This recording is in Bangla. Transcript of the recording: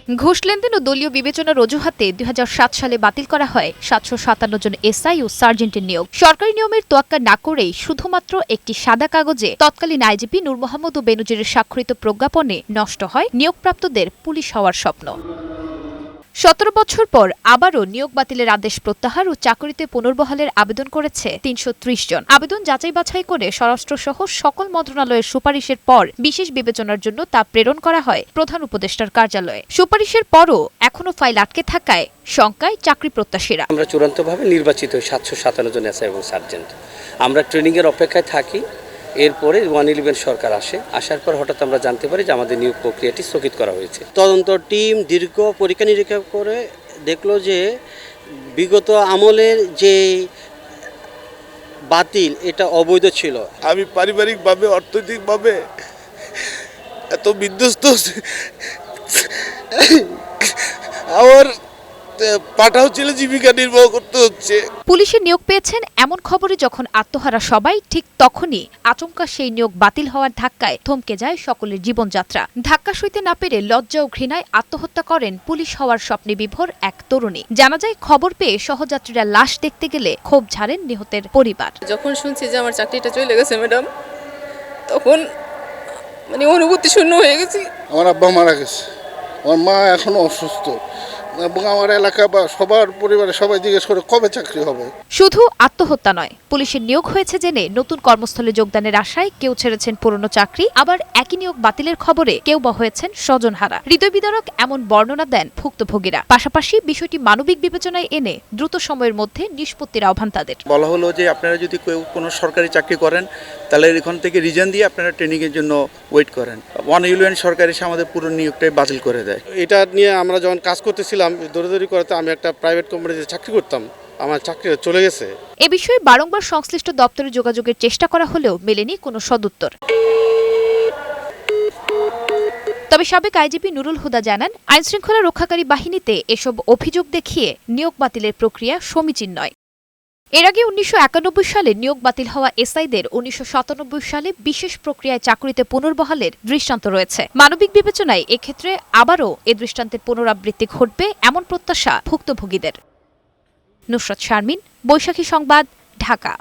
ঘুষ লেনদেন ও দলীয় বিবেচনার অজুহাতে ২০০৭ সালে বাতিল করা হয় ৭৫৭ জন এসআই ও সার্জেন্টের নিয়োগ। সরকারি নিয়মের তোয়াক্কা না করেই শুধুমাত্র একটি সাদা কাগজে তৎকালীন আইজিপি নূর মোহাম্মদ ও বেনজিরের স্বাক্ষরিত প্রজ্ঞাপনে নষ্ট হয় নিয়োগপ্রাপ্তদের পুলিশ হওয়ার স্বপ্ন। ১৭ বছর পর আবারও নিয়োগ বাতিলের আদেশ প্রত্যাহার ও চাকরিতে পুনর্বহালের আবেদন করেছে ৩৩০ জন। আবেদন যাচাই বাছাই করে স্বরাষ্ট্রসহ সকল মন্ত্রণালয়ের সুপারিশের পর বিশেষ বিবেচনার জন্য তা প্রেরণ করা হয় প্রধান উপদেষ্টার কার্যালয়ে। সুপারিশের পরও এখনো ফাইল আটকে থাকায় শঙ্কায় চাকরি প্রত্যাশীরা। আমরা চূড়ান্তভাবে নির্বাচিত ৭৫৭ জন এসআই এবং সার্জেন্ট। আমরা ট্রেনিংয়ের অপেক্ষায় থাকি। এরপরে 111 সরকার আসার পর হঠাৎ আমরা জানতে পারি যে আমাদের নিয়োগ প্রক্রিয়াটি স্থগিত করা হয়েছে। তদন্ত টিম দীর্ঘ পরীক্ষা নিরীক্ষা করে দেখলো যে বিগত আমলের যে বাতিল এটা অবৈধ ছিল। আমি পারিবারিকভাবে অর্থনৈতিকভাবে এত বিধ্বস্ত, আমার পাঠাও ছেলে জীবিকা নির্বাহ করতে হচ্ছে। পুলিশে নিয়োগ পেয়েছেন এমন খবরে যখন আত্মহারা সবাই, ঠিক তখনই আচমকা সেই নিয়োগ বাতিল হওয়ার ধাক্কায় থমকে যায় সকলের জীবনযাত্রা। ধাক্কা সইতে না পেরে লজ্জা ও ঘৃণায় আত্মহত্যা করেন পুলিশ হওয়ার স্বপ্নে বিভোর এক তরুণী। জানা যায় খবর পেয়ে সহযাত্রীরা লাশ দেখতে গেলে ক্ষোভ ঝাড়েন নিহতের পরিবার। যখন শুনছি যে আমার চাকরিটা চলে গেছে ম্যাডাম, তখন অনুভূতি শূন্য হয়ে গেছি। আমার আব্বা মারা গেছে, আমার মা এখনো অসুস্থ এবং আমার এলাকা বা সবার পরিবারে সবাই জিজ্ঞেস করে কবে চাকরি হবে। শুধু আত্মহত্যা নয়, পুলিশের নিয়োগ হয়েছে জেনে নতুন কর্মস্থলে যোগদানের আশায় কেউ ছেড়েছেন পুরনো চাকরি, আবার একই নিয়োগ বাতিলের খবরে কেউ বা হয়েছেন স্বজনহারা। হৃদয় বিদারক এমন বর্ণনা দেন ভুক্তভোগীরা। পাশাপাশি বিষয়টি মানবিক বিবেচনায় এনে দ্রুত সময়ের মধ্যে নিষ্পত্তির আহ্বান তাদের। বলা হলো যে আপনারা যদি কেউ কোনো সরকারি চাকরি করেন তাহলে এখান থেকে রিজাইন দিয়ে আপনারা ট্রেনিংয়ের জন্য ওয়েট করেন। 111 সরকার এসে আমাদের পুরো নিয়োগটাই বাতিল করে দেয়। এটা নিয়ে আমরা যখন কাজ করতেছিলাম দৌড়াদৌড়ি করতে, আমি একটা প্রাইভেট কোম্পানিতে চাকরি করতাম, আমার চাকরিটা চলে গেছে। এ বিষয়ে বারংবার সংশ্লিষ্ট দপ্তরে যোগাযোগের চেষ্টা করা হলেও মেলেনি কোনো সদুত্তর। তবে সাবেক আইজিপি নুরুল হুদা জানান, আইনশৃঙ্খলা রক্ষাকারী বাহিনীতে এসব অভিযোগ দেখিয়ে নিয়োগ বাতিলের প্রক্রিয়া সমীচীন নয়। এর আগে ১৯৯১ সালে নিয়োগ বাতিল হওয়া এসআইদের ১৯৯৭ সালে বিশেষ প্রক্রিয়ায় চাকরিতে পুনর্বহালের দৃষ্টান্ত রয়েছে। মানবিক বিবেচনায় এক্ষেত্রে আবারও এ দৃষ্টান্তের পুনরাবৃত্তি ঘটবে এমন প্রত্যাশা ভুক্তভোগীদের। নুসরাত শারমিন, বৈশাখী সংবাদ, ঢাকা।